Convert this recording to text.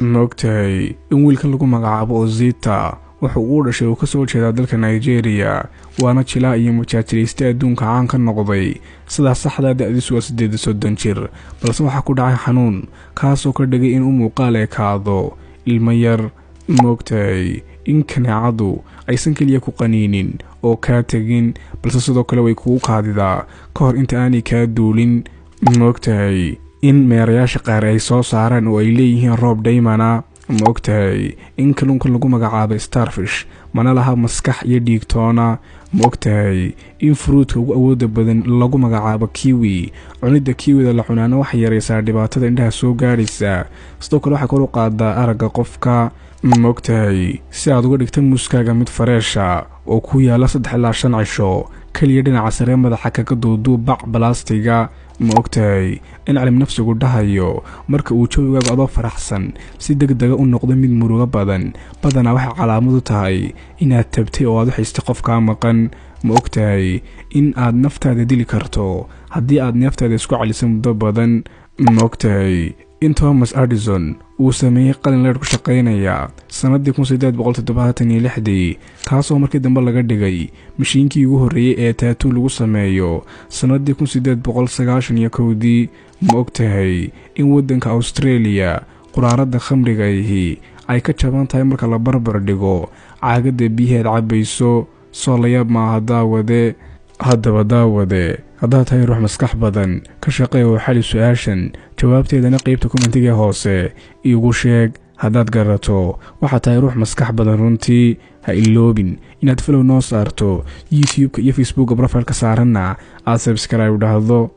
moogtahay in wiilkan lagu magacaabo Ozita wuxuu u dhashay oo ka soo jeeda dalka Nigeria waana jilaa iyo mujaajiriste adduunka caan ka noqday sida saxda da'diisu waa 38 jir balse waxa ku dhacay xanuun kaas oo ka dhigay in uu muuqaal ekaado ilma yar moogtahay in kaneecadu aysan kaliya ku qaniinin oo ka tagin balse sidoo kale way kugu qaadidaa ka hor inta aanay ka duulin moogtahay in meerayaasha qaar ay soo saaraan oo ay leeyihiin roob daymana moogtahay in kalluunka lagu magacaabo starfish mana laha maskax iyo dhiigtoona moogtahay in fruitka ugu awooda badan lagu magacaabo kiwi cunida kiwida la cunaana wax yareysaa dhibaatada indhaha soo gaaraysa sidoo kale waxa kor u qaadaa aragga qofka moogtahay si aad uga dhigta muuskaaga mid fareesha oo ku yaala 3 ilaa 5 cisho kaliya dhinaca sare madaxa kaga duuduub bac balaastiga moogtahay in cilmi nafsigu dhahayo marka uu joogaaga adoo faraxsan si degdeg u noqdo mid muruga badan badana waxa calaamadu tahay inaad tabtay oo aad u haystay qofka maqan moogtahay in aad naftaada dili karto haddii aad naftaada isku celiso muddo badan moogtahay in Thomas Edison uu sameeyay qalin leer ku shaqeynaya sanadii 1876 kaasoo markii dambe laga dhigay mashiinkii ugu horeeyay ee tattoo lagu sameeyo sanadii 1891 moogtahay in wadanka Australia quraarada khamriga ay ka jaban tahay marka la barbar dhigo caagada biyaha cabayso soo la yaab ma daawade hadda tahay ruux maskax badan ka shaqeeyo oo xal su'aashan jawaabteedana qaybta commentiga hoose igu sheeg haddaad garato waxa tahay ruux maskax badan runtii ha iloobin inaad follow noo saarto YouTube iyo Facebook profile ka saarana aad subscribe dhahdo